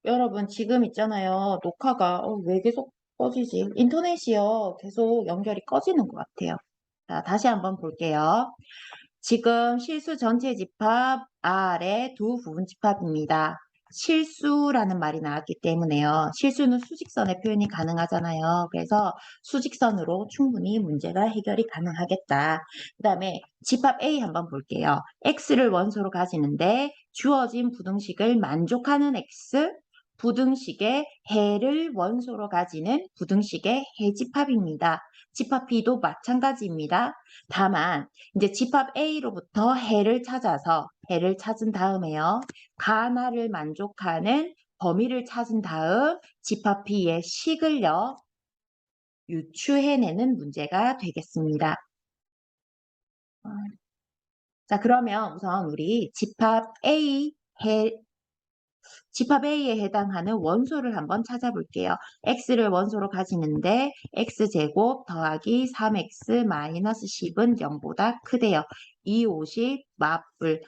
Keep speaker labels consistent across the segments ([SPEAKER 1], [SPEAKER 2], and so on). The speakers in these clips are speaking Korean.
[SPEAKER 1] 여러분, 지금 있잖아요. 녹화가, 왜 계속 꺼지지? 인터넷이요. 계속 연결이 꺼지는 것 같아요. 자, 다시 한번 볼게요. 지금 실수 전체 집합 아래 두 부분 집합입니다. 실수라는 말이 나왔기 때문에요. 실수는 수직선의 표현이 가능하잖아요. 그래서 수직선으로 충분히 문제가 해결이 가능하겠다. 그 다음에 집합 A 한번 볼게요. X를 원소로 가지는데 주어진 부등식을 만족하는 X, 부등식의 해를 원소로 가지는 부등식의 해집합입니다. 집합 B도 마찬가지입니다. 다만 이제 집합 A로부터 해를 찾은 다음에요. 가나를 만족하는 범위를 찾은 다음 집합 B의 식을요. 유추해내는 문제가 되겠습니다. 자, 그러면 우선 우리 집합 A에 해당하는 원소를 한번 찾아볼게요. x를 원소로 가지는데 x제곱 더하기 3x 마이너스 10은 0보다 크대요. 250 맞불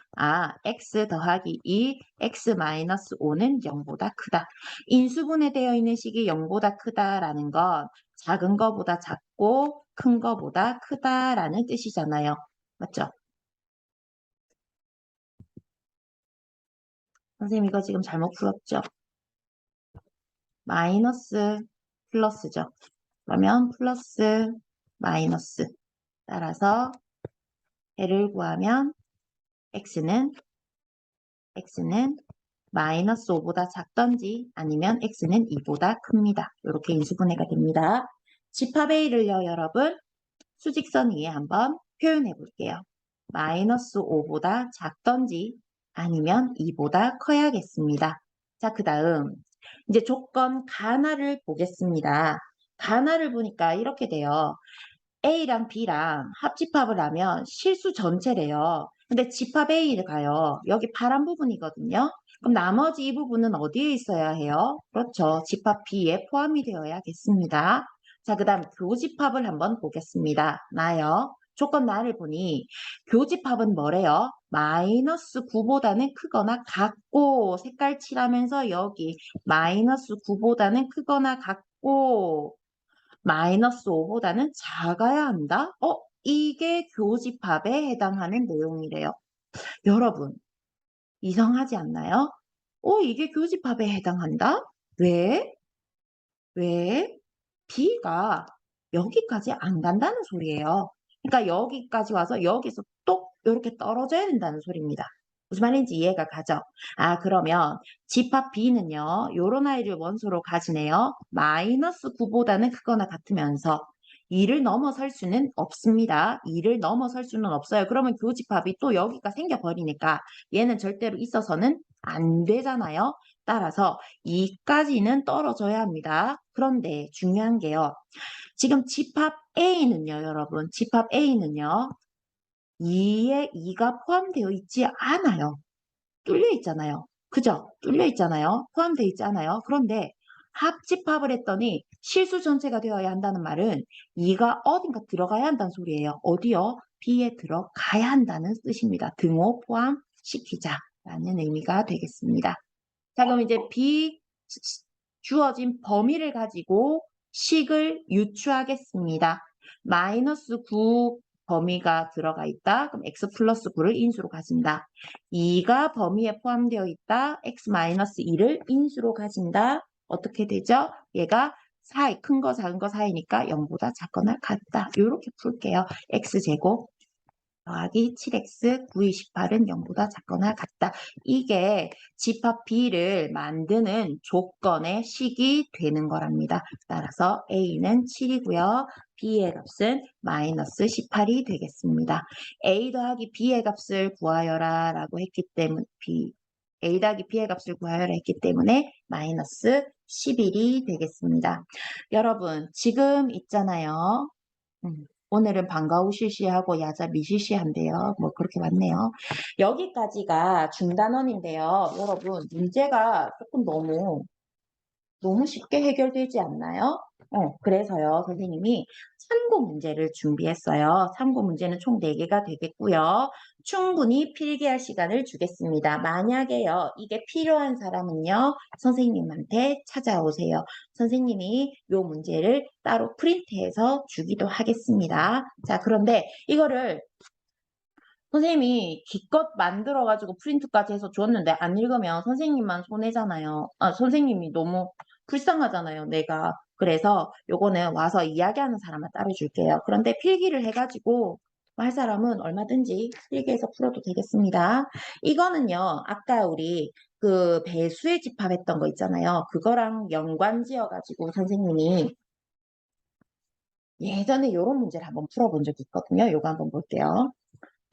[SPEAKER 1] x 더하기 2 x 마이너스 5는 0보다 크다. 인수분해 되어 있는 식이 0보다 크다라는 건 작은 거보다 작고 큰 거보다 크다라는 뜻이잖아요. 맞죠? 선생님 이거 지금 잘못 풀었죠? 마이너스 플러스죠. 그러면 플러스 마이너스 따라서 해를 구하면 x는 마이너스 5보다 작던지 아니면 x는 2보다 큽니다. 이렇게 인수분해가 됩니다. 집합 A를요, 여러분 수직선 위에 한번 표현해 볼게요. 마이너스 5보다 작던지 아니면 2보다 커야겠습니다. 자, 그 다음 이제 조건 가나를 보겠습니다. 가나를 보니까 이렇게 돼요. A랑 B랑 합집합을 하면 실수 전체래요. 근데 집합 A를 가요. 여기 파란 부분이거든요. 그럼 나머지 이 부분은 어디에 있어야 해요? 그렇죠. 집합 B에 포함이 되어야겠습니다. 자, 그 다음 교집합을 한번 보겠습니다. 나요. 조건 나를 보니 교집합은 뭐래요? 마이너스 9보다는 크거나 같고 색깔 칠하면서 여기 마이너스 9보다는 크거나 같고 마이너스 5보다는 작아야 한다? 이게 교집합에 해당하는 내용이래요. 여러분, 이상하지 않나요? 이게 교집합에 해당한다? 왜? 왜? B가 여기까지 안 간다는 소리예요. 그러니까 여기까지 와서 여기서 또 이렇게 떨어져야 된다는 소리입니다. 무슨 말인지 이해가 가죠? 그러면 집합 B는요. 요런 아이를 원소로 가지네요. 마이너스 9보다는 크거나 같으면서 2를 넘어설 수는 없습니다. 2를 넘어설 수는 없어요. 그러면 교집합이 또 여기가 생겨버리니까 얘는 절대로 있어서는 안 되잖아요. 따라서 2까지는 떨어져야 합니다. 그런데 중요한 게요. 지금 집합 A는요, 여러분. 집합 A는요. 2에 2가 포함되어 있지 않아요. 뚫려 있잖아요. 그죠? 뚫려 있잖아요. 포함되어 있지 않아요. 그런데 합집합을 했더니 실수 전체가 되어야 한다는 말은 2가 어딘가 들어가야 한다는 소리예요. 어디요? B에 들어가야 한다는 뜻입니다. 등호 포함시키자라는 의미가 되겠습니다. 자, 그럼 이제 주어진 범위를 가지고 식을 유추하겠습니다. 마이너스 9 범위가 들어가 있다. 그럼 x 플러스 9를 인수로 가진다. 2가 범위에 포함되어 있다. x 마이너스 2를 인수로 가진다. 어떻게 되죠? 얘가 사이, 큰 거, 작은 거 사이니까 0보다 작거나 같다. 이렇게 풀게요. x제곱 더하기 7x 928은 0보다 작거나 같다. 이게 집합 B를 만드는 조건의 식이 되는 거랍니다. 따라서 A는 7이고요. B의 값은 마이너스 18이 되겠습니다. A 더하기 B의 값을 구하여라 라고 했기 때문에 A 더하기 B의 값을 구하여라 했기 때문에 마이너스 11이 되겠습니다. 여러분 지금 있잖아요. 오늘은 방과후 실시하고 야자 미실시한데요. 뭐 그렇게 왔네요. 여기까지가 중단원인데요. 여러분 문제가 조금 너무 너무 쉽게 해결되지 않나요? 그래서요, 선생님이 참고 문제를 준비했어요. 참고 문제는 총 4개가 되겠고요. 충분히 필기할 시간을 주겠습니다. 만약에요, 이게 필요한 사람은요, 선생님한테 찾아오세요. 선생님이 이 문제를 따로 프린트해서 주기도 하겠습니다. 자, 그런데 이거를 선생님이 기껏 만들어가지고 프린트까지 해서 줬는데 안 읽으면 선생님만 손해잖아요. 선생님이 너무 불쌍하잖아요, 내가. 그래서 요거는 와서 이야기하는 사람만 따로 줄게요. 그런데 필기를 해가지고 할 사람은 얼마든지 필기해서 풀어도 되겠습니다. 이거는요, 아까 우리 그 배수의 집합했던 거 있잖아요. 그거랑 연관지어가지고 선생님이 예전에 이런 문제를 한번 풀어본 적이 있거든요. 요거 한번 볼게요.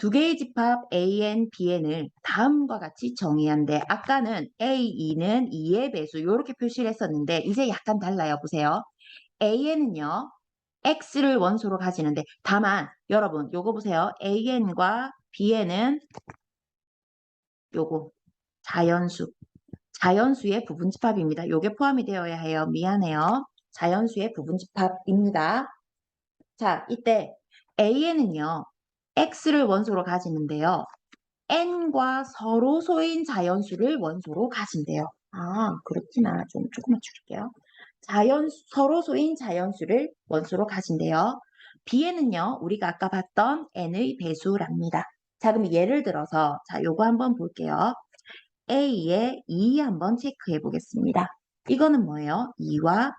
[SPEAKER 1] 두 개의 집합 AN, BN을 다음과 같이 정의한대. 아까는 A2는 2의 배수 이렇게 표시를 했었는데 이제 약간 달라요. 보세요. AN은요. X를 원소로 가지는데 다만 여러분 요거 보세요. AN과 BN은 요거 자연수. 자연수의 부분집합입니다. 요게 포함이 되어야 해요. 미안해요. 자연수의 부분집합입니다. 자, 이때 AN은요. X를 원소로 가지는데요. n과 서로소인 자연수를 원소로 가진대요. 아, 그렇구나. 조금만 줄일게요. 서로소인 자연수를 원소로 가진대요. b에는요, 우리가 아까 봤던 n의 배수랍니다. 자, 그럼 예를 들어서, 자, 요거 한번 볼게요. a의 2 한번 체크해 보겠습니다. 이거는 뭐예요? 2와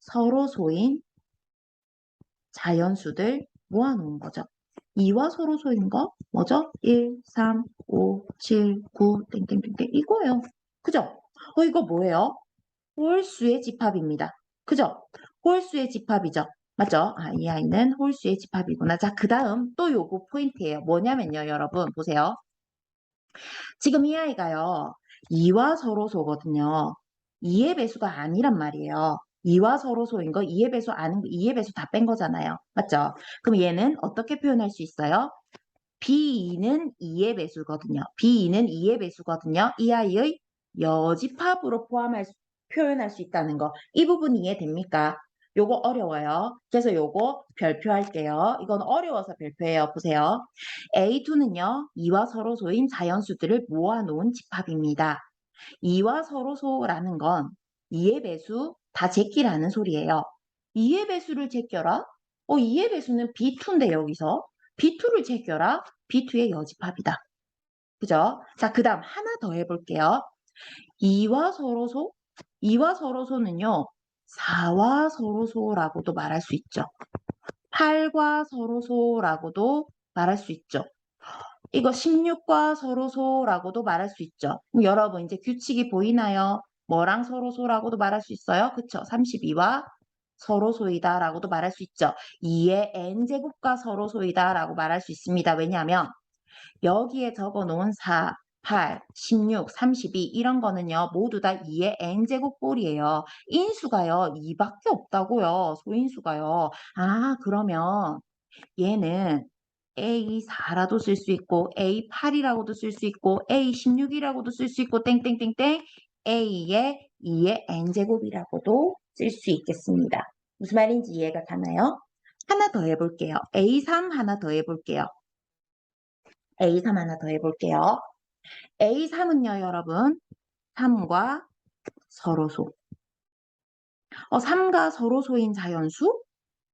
[SPEAKER 1] 서로소인 자연수들 모아놓은 거죠. 2와 서로소인 거 뭐죠? 1, 3, 5, 7, 9, 땡땡땡땡 이거예요. 그죠? 이거 뭐예요? 홀수의 집합입니다. 그죠? 홀수의 집합이죠. 맞죠? 이 아이는 홀수의 집합이구나. 자, 그 다음 또 요거 포인트예요. 뭐냐면요, 여러분 보세요. 지금 이 아이가요. 2와 서로소거든요. 2의 배수가 아니란 말이에요. 2와 서로소인 거 2의 배수 아는 거 2의 배수 다 뺀 거잖아요. 맞죠? 그럼 얘는 어떻게 표현할 수 있어요? B2는 2의 배수거든요. B2는 2의 배수거든요. 이 아이의 여집합으로 표현할 수 있다는 거. 이 부분 이해됩니까? 요거 어려워요. 그래서 요거 별표할게요. 이건 어려워서 별표해요. 보세요. A2는요. 2와 서로소인 자연수들을 모아놓은 집합입니다. 2와 서로소라는 건 2의 배수 다 제끼라는 소리예요. 2의 배수를 제껴라? 2의 배수는 B2인데 여기서 B2를 제껴라? B2의 여집합이다. 그죠? 자, 그 다음 하나 더 해볼게요. 2와 서로소? 2와 서로소는요. 4와 서로소라고도 말할 수 있죠. 8과 서로소라고도 말할 수 있죠. 이거 16과 서로소라고도 말할 수 있죠. 그럼 여러분 이제 규칙이 보이나요? 뭐랑 서로소라고도 말할 수 있어요? 그쵸? 32와 서로소이다라고도 말할 수 있죠. 2의 n제곱과 서로소이다라고 말할 수 있습니다. 왜냐하면 여기에 적어놓은 4, 8, 16, 32 이런 거는요. 모두 다 2의 n제곱꼴이에요. 인수가요. 2밖에 없다고요. 소인수가요. 그러면 얘는 A4라도 쓸 수 있고 A8이라고도 쓸 수 있고 A16이라고도 쓸 수 있고 땡땡땡땡 A의 2의 n제곱이라고도 쓸 수 있겠습니다. 무슨 말인지 이해가 가나요? 하나 더 해볼게요. A3 하나 더 해볼게요. A3 하나 더 해볼게요. A3은요, 여러분. 3과 서로소. 3과 서로소인 자연수?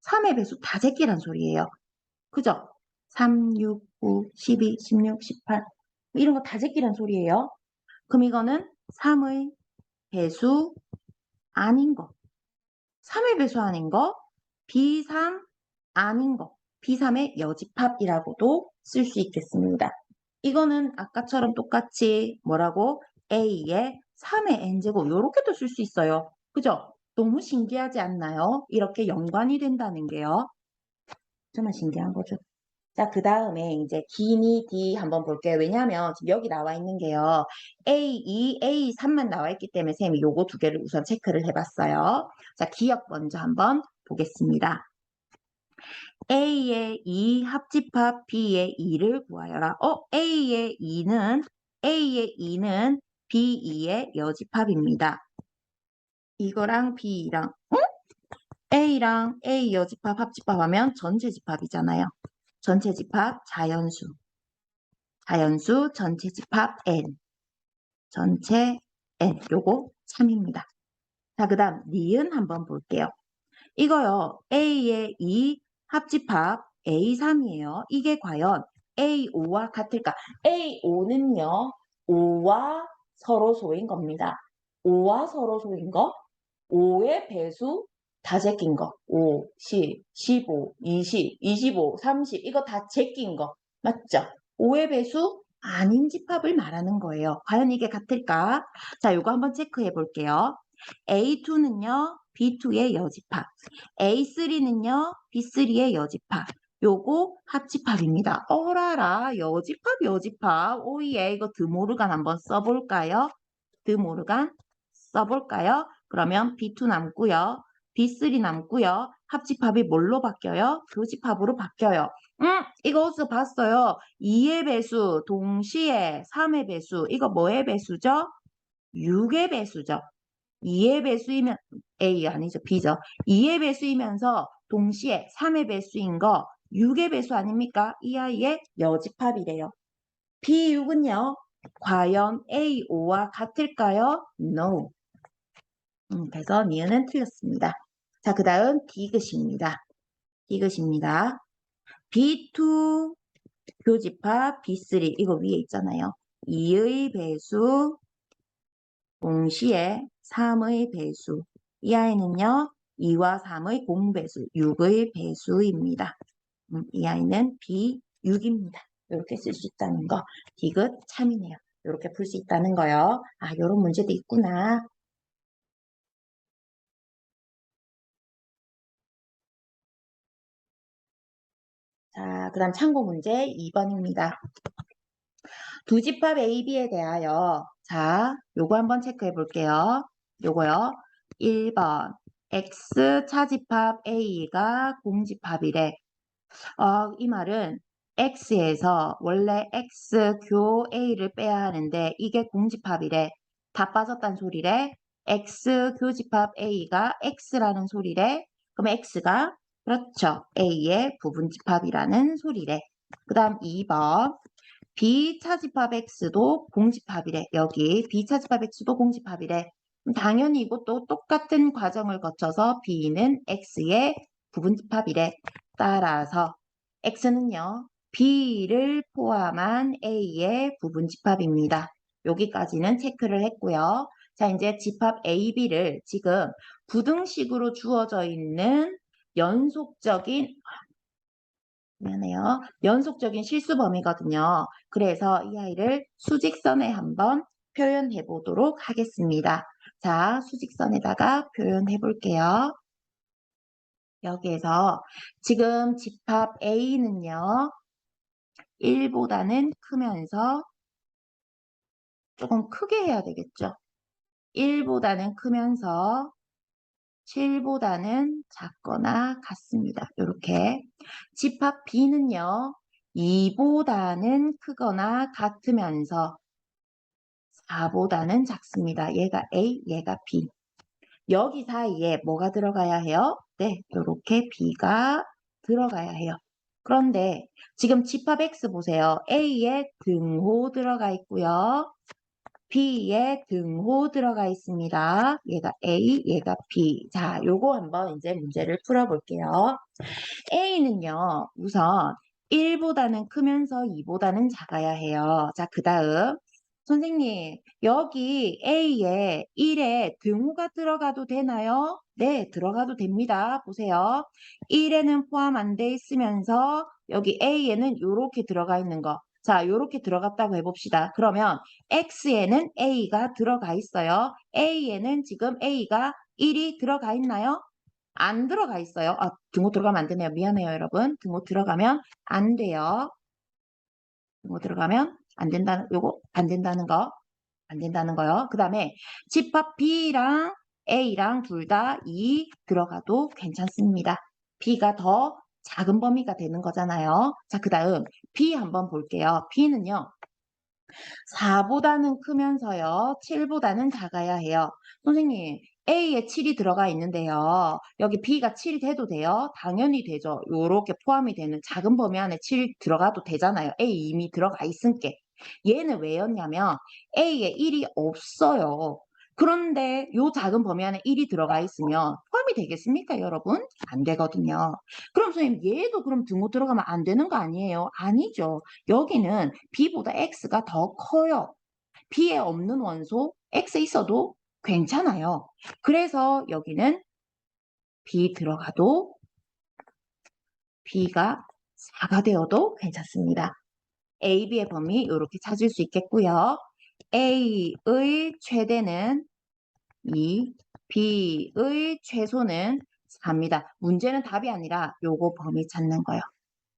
[SPEAKER 1] 3의 배수 다 제끼란 소리예요. 그죠? 3, 6, 9, 12, 16, 18 이런 거 다 제끼란 소리예요. 그럼 이거는 3의 배수 아닌 거. 3의 배수 아닌 거. B3 아닌 거. B3의 여집합이라고도 쓸 수 있겠습니다. 이거는 아까처럼 똑같이 뭐라고? A의 3의 n제곱 이렇게도 쓸 수 있어요. 그죠? 너무 신기하지 않나요? 이렇게 연관이 된다는 게요. 정말 신기한 거죠. 자, 그 다음에 이제 기니 D 한번 볼게요. 왜냐하면 지금 여기 나와 있는 게요. A2, A3만 나와 있기 때문에 쌤이 요거 두 개를 우선 체크를 해봤어요. 자, 기억 먼저 한번 보겠습니다. A의 2 합집합 B의 2를 구하여라. A의 2는 B2의 여집합입니다. 이거랑 B랑 A랑 A 여집합 합집합하면 전체 집합이잖아요. 전체 집합 자연수. 자연수 전체 집합 N. 전체 N. 요거 참입니다. 자, 그 다음 니은 한번 볼게요. 이거요. A의 2 합집합 A3이에요. 이게 과연 A5와 같을까? A5는요. 5와 서로 소인 겁니다. 5와 서로 소인 거. 5의 배수 다 제낀 거. 5, 10, 15, 20, 25, 30 이거 다 제낀 거. 맞죠? 5의 배수 아닌 집합을 말하는 거예요. 과연 이게 같을까? 자, 요거 한번 체크해 볼게요. A2는요. B2의 여집합. A3는요. B3의 여집합. 요거 합집합입니다. 어라라 여집합 오예 이거 드모르간 한번 써볼까요? 드모르간 써볼까요? 그러면 B2 남고요. B3 남고요. 합집합이 뭘로 바뀌어요? 교집합으로 바뀌어요. 이거 어디서 봤어요? 2의 배수 동시에 3의 배수 이거 뭐의 배수죠? 6의 배수죠. 2의 배수이면 A 아니죠. B죠. 2의 배수이면서 동시에 3의 배수인 거 6의 배수 아닙니까? 이 아이의 여집합이래요. B6은요. 과연 A5와 같을까요? No. 그래서 니은은 틀렸습니다. 자, 그 다음 디귿입니다. 디귿입니다. B2 교집합 B3 이거 위에 있잖아요. 2의 배수 동시에 3의 배수. 이 아이는요. 2와 3의 공배수, 6의 배수입니다. 이 아이는 B6입니다. 이렇게 쓸 수 있다는 거. 디귿 참이네요. 이렇게 풀 수 있다는 거요. 아, 이런 문제도 있구나. 자, 그 다음 참고 문제 2번입니다. 두 집합 A, B에 대하여 자, 요거 한번 체크해 볼게요. 요거요. 1번 X 차집합 A가 공집합이래. 이 말은 X에서 원래 X 교 A를 빼야 하는데 이게 공집합이래. 다 빠졌단 소리래. X 교집합 A가 X라는 소리래. 그럼 X가 그렇죠. A의 부분집합이라는 소리래. 그 다음 2번 B차집합 X도 공집합이래. 여기 B차집합 X도 공집합이래. 그럼 당연히 이것도 똑같은 과정을 거쳐서 B는 X의 부분집합이래. 따라서 X는요. B를 포함한 A의 부분집합입니다. 여기까지는 체크를 했고요. 자, 이제 집합 A, B를 지금 부등식으로 주어져 있는 연속적인 미안해요. 연속적인 실수 범위거든요. 그래서 이 아이를 수직선에 한번 표현해 보도록 하겠습니다. 자, 수직선에다가 표현해 볼게요. 여기에서 지금 집합 A는요. 1보다는 크면서 조금 크게 해야 되겠죠. 1보다는 크면서 7보다는 작거나 같습니다. 이렇게 집합 B는요. 2보다는 크거나 같으면서 4보다는 작습니다. 얘가 A, 얘가 B. 여기 사이에 뭐가 들어가야 해요? 네, 이렇게 B가 들어가야 해요. 그런데 지금 집합 X 보세요. A에 등호 들어가 있고요. B에 등호 들어가 있습니다. 얘가 A, 얘가 B. 자, 요거 한번 이제 문제를 풀어볼게요. A는요, 우선 1보다는 크면서 2보다는 작아야 해요. 자, 그 다음. 선생님, 여기 A에 1에 등호가 들어가도 되나요? 네, 들어가도 됩니다. 보세요. 1에는 포함 안 돼 있으면서 여기 A에는 이렇게 들어가 있는 거. 자, 이렇게 들어갔다고 해봅시다. 그러면 X에는 A가 들어가 있어요. A에는 지금 A가 1이 들어가 있나요? 안 들어가 있어요. 아, 등호 들어가면 안 되네요. 미안해요, 여러분. 등호 들어가면 안 돼요. 등호 들어가면 안 된다는, 요거 안 된다는 거. 안 된다는 거요. 그 다음에 집합 B랑 A랑 둘 다 2 들어가도 괜찮습니다. B가 더 작은 범위가 되는 거잖아요. 자, 그 다음 B 한번 볼게요. B는요. 4보다는 크면서요. 7보다는 작아야 해요. 선생님, A에 7이 들어가 있는데요. 여기 B가 7이 돼도 돼요? 당연히 되죠. 요렇게 포함이 되는 작은 범위 안에 7 들어가도 되잖아요. A 이미 들어가 있으니까. 얘는 왜였냐면 A에 1이 없어요. 그런데 요 작은 범위 안에 1이 들어가 있으면 포함이 되겠습니까, 여러분? 안 되거든요. 그럼 선생님, 얘도 그럼 등호 들어가면 안 되는 거 아니에요? 아니죠. 여기는 B보다 X가 더 커요. B에 없는 원소 X 있어도 괜찮아요. 그래서 여기는 B 들어가도 B가 4가 되어도 괜찮습니다. A, B의 범위 이렇게 찾을 수 있겠고요. A의 최대는 2, B의 최소는 4입니다. 문제는 답이 아니라 요거 범위 찾는 거요.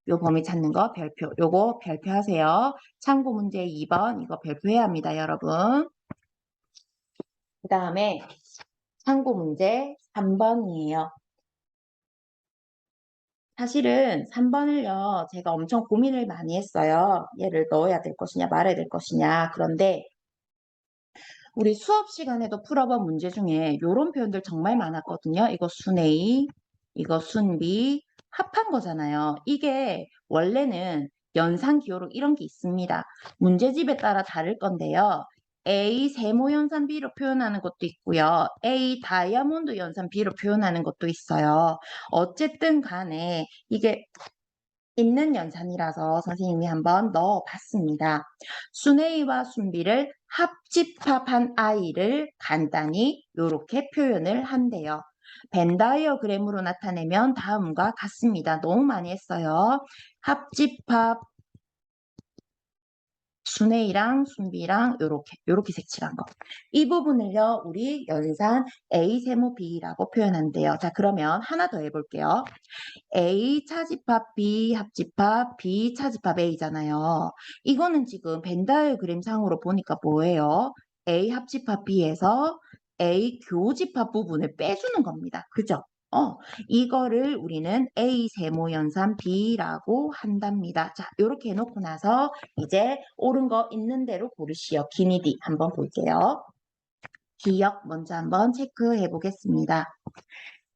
[SPEAKER 1] 요 범위 찾는 거 별표, 요거 별표하세요. 참고 문제 2번 이거 별표해야 합니다, 여러분. 그 다음에 참고 문제 3번이에요. 사실은 3번을요, 제가 엄청 고민을 많이 했어요. 얘를 넣어야 될 것이냐, 말아야 될 것이냐. 그런데 우리 수업 시간에도 풀어본 문제 중에 이런 표현들 정말 많았거든요. 이거 순 A, 이거 순 B, 합한 거잖아요. 이게 원래는 연산 기호로 이런 게 있습니다. 문제집에 따라 다를 건데요. A 세모 연산 B로 표현하는 것도 있고요. A 다이아몬드 연산 B로 표현하는 것도 있어요. 어쨌든 간에 이게 있는 연산이라서 선생님이 한번 넣어봤습니다. 순 A와 순 B를 합집합한 I를 간단히 이렇게 표현을 한대요. 벤 다이어그램으로 나타내면 다음과 같습니다. 너무 많이 했어요. 합집합 순 A랑 순 B랑 요렇게 색칠한 거. 이 부분을요, 우리 연산 A 세모 B라고 표현한대요. 자, 그러면 하나 더 해볼게요. A 차집합 B 합집합 B 차집합 A잖아요. 이거는 지금 벤 다이어그램 상으로 보니까 뭐예요? A 합집합 B에서 A 교집합 부분을 빼주는 겁니다. 그죠? 이거를 우리는 A 세모 연산 B라고 한답니다. 자, 이렇게 해놓고 나서 이제 옳은 거 있는 대로 고르시오. 기니디 한번 볼게요. 기억 먼저 한번 체크해 보겠습니다.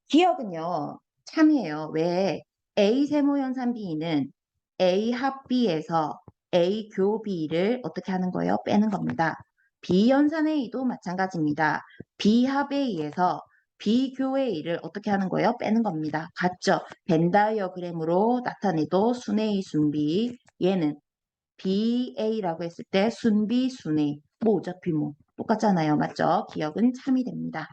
[SPEAKER 1] 기억은요, 참이에요. 왜? A 세모연산 B는 A 합 B에서 A 교 B를 어떻게 하는 거예요? 빼는 겁니다. B 연산 A도 마찬가지입니다. B 합 A에서 B 교 A를 어떻게 하는 거예요? 빼는 겁니다. 같죠? 벤 다이어그램으로 나타내도 순 A, 순 B. 얘는 BA라고 했을 때 순 B, 순 A. 뭐 어차피 뭐 똑같잖아요. 맞죠? 기억은 참이 됩니다.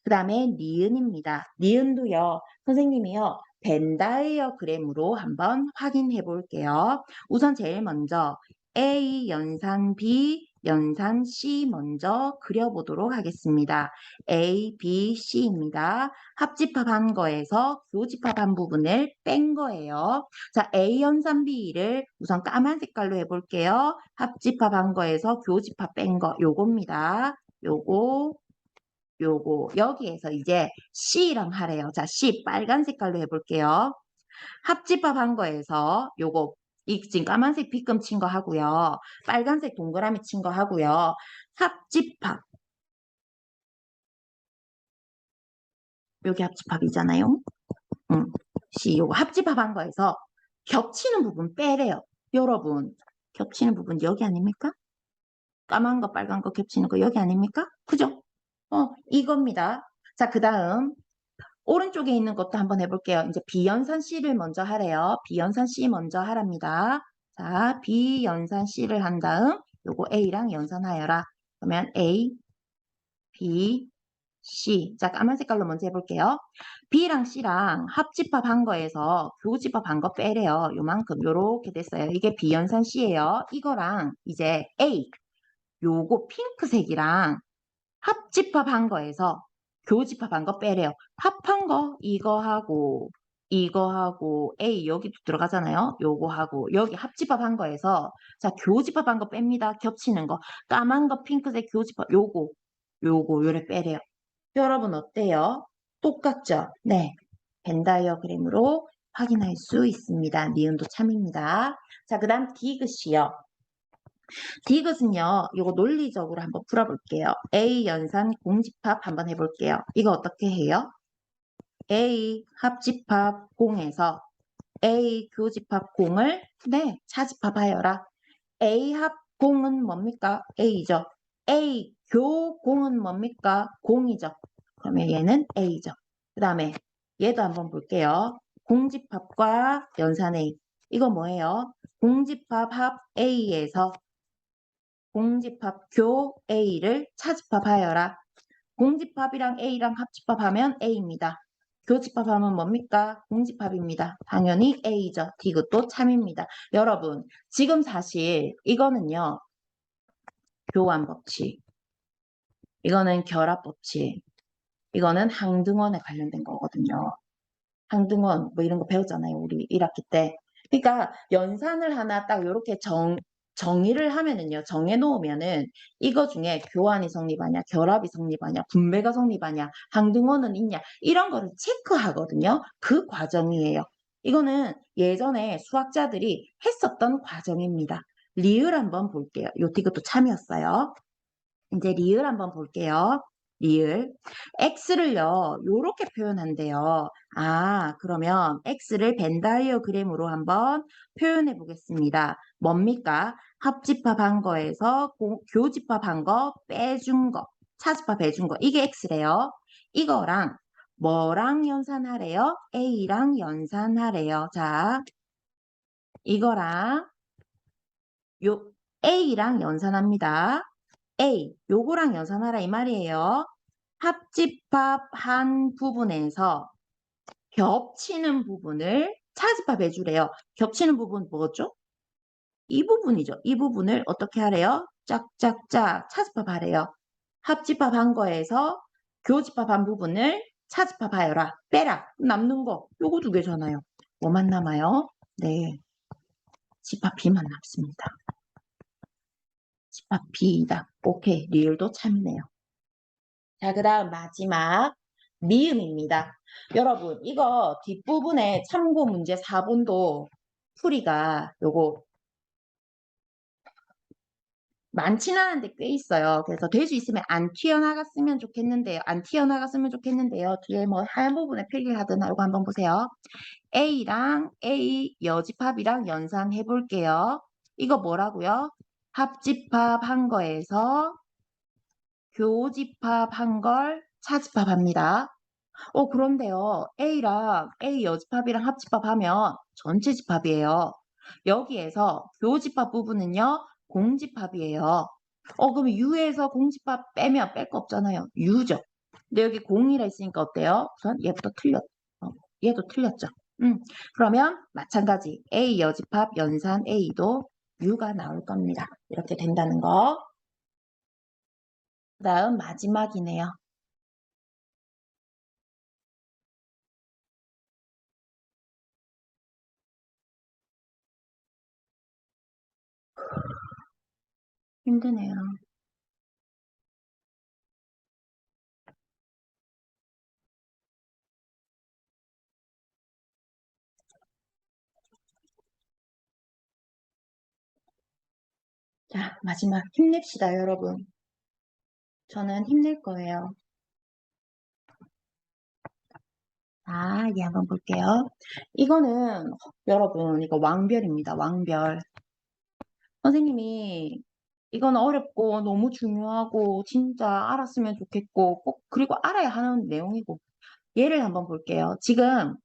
[SPEAKER 1] 그 다음에 니은입니다. 니은도요. 선생님이요. 벤 다이어그램으로 한번 확인해 볼게요. 우선 제일 먼저 A 연산 B 연산 C 먼저 그려보도록 하겠습니다. A, B, C입니다. 합집합한 거에서 교집합한 부분을 뺀 거예요. 자, A 연산 B를 우선 까만 색깔로 해볼게요. 합집합한 거에서 교집합 뺀 거 요겁니다. 요거 여기에서 이제 C랑 하래요. 자, C 빨간 색깔로 해볼게요. 합집합한 거에서 요거 지금 까만색 빗금 친 거 하고요. 빨간색 동그라미 친 거 하고요. 합집합 여기 합집합이잖아요. C 요거 합집합한 거에서 겹치는 부분 빼래요. 여러분 겹치는 부분 여기 아닙니까? 까만 거 빨간 거 겹치는 거 여기 아닙니까? 그죠? 이겁니다. 자, 그 다음 오른쪽에 있는 것도 한번 해볼게요. 이제 B연산 C를 먼저 하래요. B연산 C 먼저 하랍니다. 자, B연산 C를 한 다음 요거 A랑 연산하여라. 그러면 A, B, C. 자, 까만 색깔로 먼저 해볼게요. B랑 C랑 합집합한 거에서 교집합한 거 빼래요. 요만큼 요렇게 됐어요. 이게 B연산 C예요. 이거랑 이제 A, 요거 핑크색이랑 합집합한 거에서 교집합한 거 빼래요. 합한 거 이거하고 A 여기도 들어가잖아요. 요거하고 여기 합집합한 거에서 자 교집합한 거 뺍니다. 겹치는 거 까만 거 핑크색 교집합 요래 빼래요. 여러분 어때요? 똑같죠? 네. 벤 다이어그램으로 확인할 수 있습니다. 니은도 참입니다. 자, 그 다음 디귿이요. 디귿은요, 이거 논리적으로 한번 풀어볼게요. A 연산 공집합 한번 해볼게요. 이거 어떻게 해요? A 합집합 공에서 A 교집합 공을 네, 차집합하여라. A 합 공은 뭡니까? A죠. A 교 공은 뭡니까? 공이죠. 그러면 얘는 A죠. 그 다음에 얘도 한번 볼게요. 공집합과 연산 A. 이거 뭐예요? 공집합 합 A에서 공집합 교 A를 차집합하여라. 공집합이랑 A랑 합집합하면 A입니다. 교집합하면 뭡니까? 공집합입니다. 당연히 A죠. 디귿도 참입니다. 여러분, 지금 사실 이거는요. 교환 법칙, 이거는 결합 법칙, 이거는 항등원에 관련된 거거든요. 항등원 뭐 이런 거 배웠잖아요. 우리 1학기 때. 그러니까 연산을 하나 딱 이렇게 정의를 하면은요. 정해놓으면은 이거 중에 교환이 성립하냐, 결합이 성립하냐, 분배가 성립하냐, 항등원은 있냐 이런 거를 체크하거든요. 그 과정이에요. 이거는 예전에 수학자들이 했었던 과정입니다. 리을 한번 볼게요. 요티그도 참이었어요. 이제 리을 한번 볼게요. 리을. x를요, 요렇게 표현한대요. 아, 그러면 x를 벤다이어그램으로 한번 표현해 보겠습니다. 뭡니까? 합집합한 거에서 교집합한 거 빼준 거, 차집합해준 거. 이게 x래요. 이거랑 뭐랑 연산하래요? a랑 연산하래요. 자, 이거랑 요 a랑 연산합니다. A, 요거랑 연산하라 이 말이에요. 합집합한 부분에서 겹치는 부분을 차집합해 주래요. 겹치는 부분 뭐죠? 이 부분이죠. 이 부분을 어떻게 하래요? 짝짝짝 차집합하래요. 합집합한 거에서 교집합한 부분을 차집합하여라. 빼라. 남는 거 요거 두 개잖아요. 뭐만 남아요? 네, 집합 B만 남습니다. 집합 B이다. 오케이, 리을도 참이네요. 자, 그 다음 마지막 미음입니다. 여러분, 이거 뒷부분에 참고 문제 4번도 풀이가 요거 많지는 않은데 꽤 있어요. 그래서 될 수 있으면 안 튀어나갔으면 좋겠는데요. 안 튀어나갔으면 좋겠는데요. 뒤에 뭐 하얀 부분에 필기하든 이거 한번 보세요. A랑 A 여집합이랑 연산해 볼게요. 이거 뭐라고요? 합집합한 거에서 교집합한 걸 차집합합니다. 그런데요. A랑 A 여집합이랑 합집합하면 전체 집합이에요. 여기에서 교집합 부분은요. 공집합이에요. 그럼 U에서 공집합 빼면 뺄 거 없잖아요. U죠. 근데 여기 공이라 있으니까 어때요? 우선 얘부터 얘도 틀렸죠. 그러면 마찬가지 A 여집합 연산 A도 U가 나올 겁니다. 이렇게 된다는 거. 그 다음 마지막이네요. 힘드네요. 자, 마지막 힘냅시다, 여러분. 저는 힘낼 거예요. 자, 예, 한번 볼게요. 이거는 여러분, 이거 왕별입니다. 왕별. 선생님이 이건 어렵고 너무 중요하고 진짜 알았으면 좋겠고 꼭 그리고 알아야 하는 내용이고 예를 한번 볼게요. 지금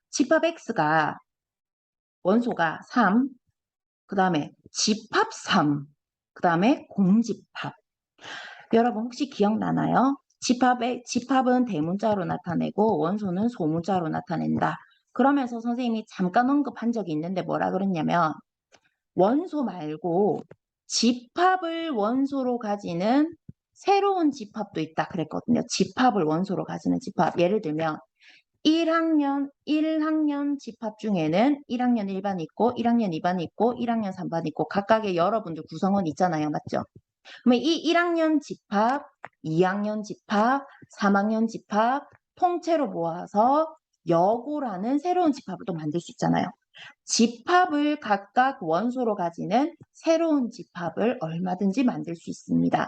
[SPEAKER 1] 집합 X가 원소가 3, 그 다음에 집합 3, 그 다음에 공집합. 여러분 혹시 기억나나요? 집합은 대문자로 나타내고 원소는 소문자로 나타낸다. 그러면서 선생님이 잠깐 언급한 적이 있는데 뭐라 그랬냐면 원소 말고 집합을 원소로 가지는 새로운 집합도 있다 그랬거든요. 집합을 원소로 가지는 집합. 예를 들면 1학년 집합 중에는 1학년 1반 있고 1학년 2반 있고 1학년 3반 있고 각각의 여러분들 구성원 있잖아요. 맞죠? 그러면 이 1학년 집합, 2학년 집합, 3학년 집합 통째로 모아서 여고라는 새로운 집합을 또 만들 수 있잖아요. 집합을 각각 원소로 가지는 새로운 집합을 얼마든지 만들 수 있습니다.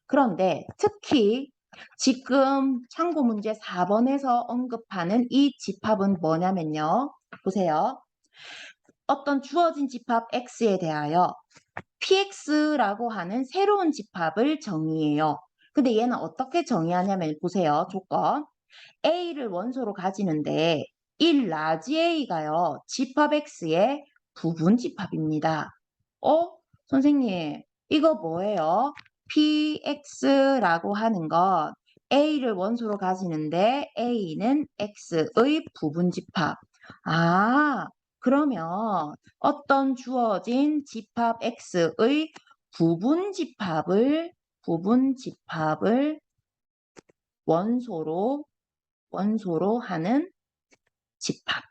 [SPEAKER 1] 그런데 특히 지금 참고 문제 4번에서 언급하는 이 집합은 뭐냐면요. 보세요. 어떤 주어진 집합 X에 대하여 PX라고 하는 새로운 집합을 정의해요. 근데 얘는 어떻게 정의하냐면 보세요. 조건. A를 원소로 가지는데 이 라지 A가요. 집합 X의 부분 집합입니다. 선생님, 이거 뭐예요? PX라고 하는 건 A를 원소로 가지는데 A는 X의 부분 집합. 아, 그러면 어떤 주어진 집합 X의 부분 집합을 원소로 하는 집합.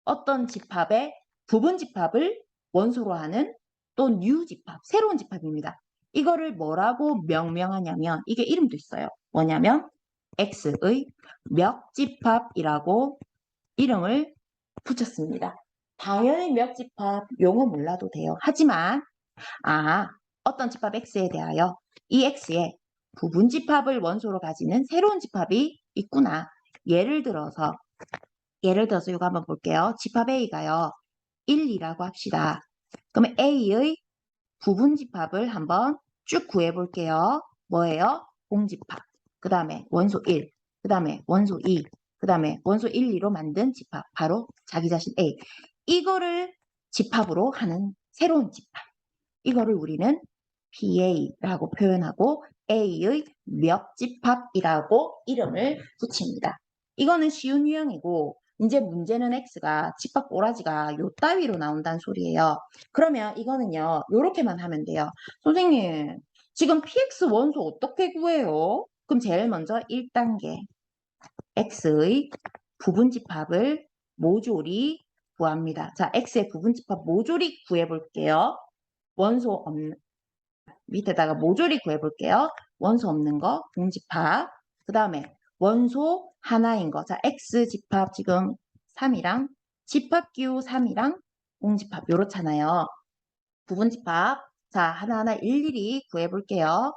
[SPEAKER 1] 어떤 집합의 부분 집합을 원소로 하는 또 뉴 집합, 새로운 집합입니다. 이거를 뭐라고 명명하냐면 이게 이름도 있어요. 뭐냐면 X의 멱집합이라고 이름을 붙였습니다. 당연히 멱집합 용어 몰라도 돼요. 하지만 어떤 집합 X에 대하여 이 X의 부분 집합을 원소로 가지는 새로운 집합이 있구나. 예를 들어서 이거 한번 볼게요. 집합 A가요. 1, 2라고 합시다. 그러면 A의 부분 집합을 한번 쭉 구해볼게요. 뭐예요? 공집합. 그 다음에 원소 1, 그 다음에 원소 2, 그 다음에 원소 1, 2로 만든 집합. 바로 자기 자신 A. 이거를 집합으로 하는 새로운 집합. 이거를 우리는 PA라고 표현하고 A의 멱집합이라고 이름을 붙입니다. 이거는 쉬운 유형이고 이제 문제는 X가 집합 꼬라지가 요 따위로 나온다는 소리예요. 그러면 이거는요. 요렇게만 하면 돼요. 선생님 지금 PX 원소 어떻게 구해요? 그럼 제일 먼저 1단계 X의 부분집합을 모조리 구합니다. 자, X의 부분집합 모조리 구해볼게요. 원소 없는 밑에다가 모조리 구해볼게요. 원소 없는 거 공집합. 그 다음에 원소 하나인 거. 자, X 집합 지금 3이랑 집합 기호 3이랑 공집합 요렇잖아요. 부분집합. 자, 하나하나 일일이 구해볼게요.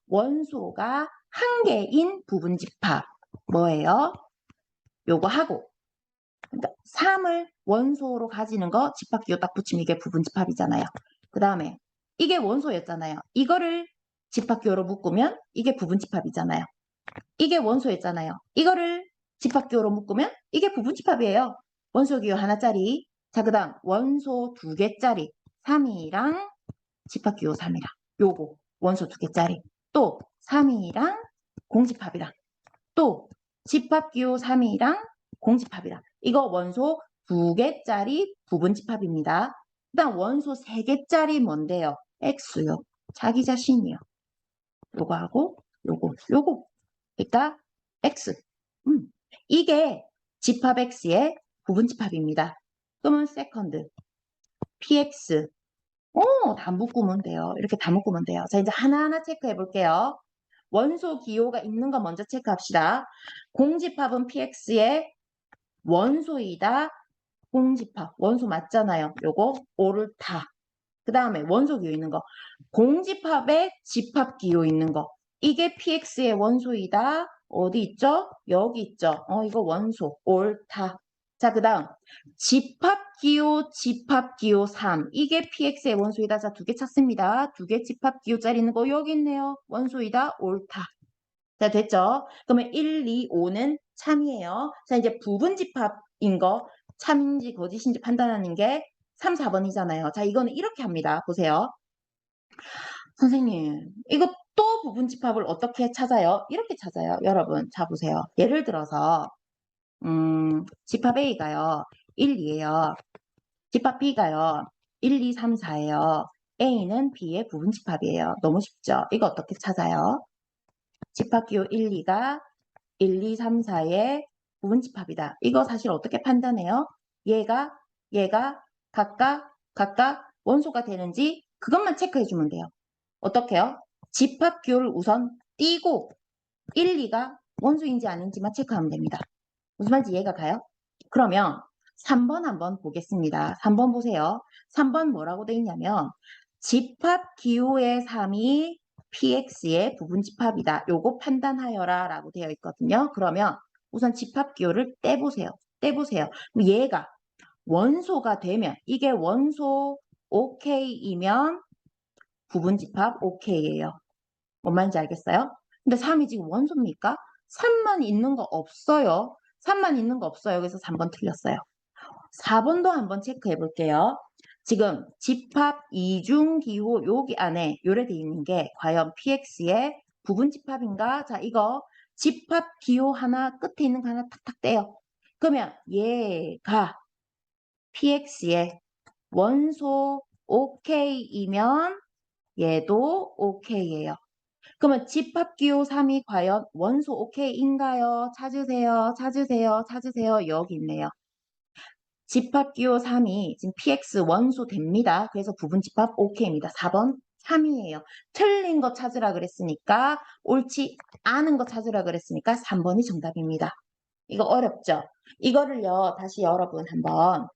[SPEAKER 1] 원소가 한 개인 부분집합. 뭐예요? 요거 하고. 그러니까 3을 원소로 가지는 거 집합 기호 딱 붙이면 이게 부분집합이잖아요. 그 다음에 이게 원소였잖아요. 이거를 집합기호로 묶으면 이게 부분집합이잖아요. 이게 원소였잖아요. 이거를 집합기호로 묶으면 이게 부분집합이에요. 원소기호 하나짜리. 자, 그 다음 원소 2개짜리 3이랑 집합기호 3이랑 요거 원소 2개짜리 또 3이랑 공집합이랑 또 집합기호 3이랑 공집합이랑 이거 원소 2개짜리 부분집합입니다. 그 다음 원소 3개짜리 뭔데요? X요. 자기 자신이요. 요거 하고 요거. 그러니까 X. 이게 집합 X의 부분집합입니다. 그러면 세컨드 PX. 다 묶으면 돼요. 이렇게 다 묶으면 돼요. 자, 이제 하나하나 체크해 볼게요. 원소 기호가 있는 거 먼저 체크합시다. 공집합은 PX의 원소이다. 공집합. 원소 맞잖아요. 요거 옳다. 그 다음에 원소 기호 있는 거. 공집합에 집합 기호 있는 거. 이게 PX의 원소이다. 어디 있죠? 여기 있죠. 이거 원소. 옳다. 자, 그 다음 집합 기호 3. 이게 PX의 원소이다. 자, 2개 찾습니다. 2개 집합 기호짜리 있는 거 여기 있네요. 원소이다. 옳다. 자, 됐죠? 그러면 1, 2, 5는 참이에요. 자, 이제 부분 집합인 거 참인지 거짓인지 판단하는 게 3, 4번이잖아요. 자, 이거는 이렇게 합니다. 보세요. 선생님, 이거 또 부분 집합을 어떻게 찾아요? 이렇게 찾아요. 여러분, 자, 보세요. 예를 들어서 집합 A가요. 1, 2예요. 집합 B가요. 1, 2, 3, 4예요. A는 B의 부분 집합이에요. 너무 쉽죠? 이거 어떻게 찾아요? 집합기호 1, 2가 1, 2, 3, 4의 부분집합이다. 이거 사실 어떻게 판단해요? 얘가 각각 원소가 되는지 그것만 체크해주면 돼요. 어떻게요? 집합기호를 우선 띄고 1, 2가 원소인지 아닌지만 체크하면 됩니다. 무슨 말인지 이해가 가요? 그러면 3번 한번 보겠습니다. 3번 보세요. 3번 뭐라고 돼 있냐면 집합 기호의 3이 px의 부분집합이다. 요거 판단하여라 라고 되어 있거든요. 그러면 우선 집합 기호를 떼보세요. 떼보세요. 그럼 얘가 원소가 되면 이게 원소 OK이면 부분집합 OK예요. 뭔 말인지 알겠어요? 근데 3이 지금 원소입니까? 3만 있는 거 없어요. 3만 있는 거 없어요. 그래서 3번 틀렸어요. 4번도 한번 체크해 볼게요. 지금 집합 이중기호 여기 안에 요래 돼 있는 게 과연 PX의 부분집합인가? 자, 이거 집합 기호 하나 끝에 있는 거 하나 탁탁 떼요. 그러면 얘가 PX의 원소 OK이면 얘도 OK예요. 그러면 집합기호 3이 과연 원소 OK인가요? 찾으세요. 찾으세요. 찾으세요. 여기 있네요. 집합기호 3이 지금 PX 원소 됩니다. 그래서 부분집합 OK입니다. 4번 3이에요. 틀린 거 찾으라 그랬으니까 옳지 않은 거 찾으라 그랬으니까 3번이 정답입니다. 이거 어렵죠? 이거를요. 다시 여러분 한번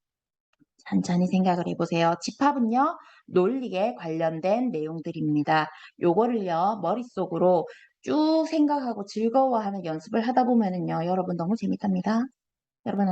[SPEAKER 1] 천천히 생각을 해보세요. 집합은요, 논리에 관련된 내용들입니다. 요거를요, 머릿속으로 쭉 생각하고 즐거워하는 연습을 하다 보면은요, 여러분 너무 재밌답니다. 여러분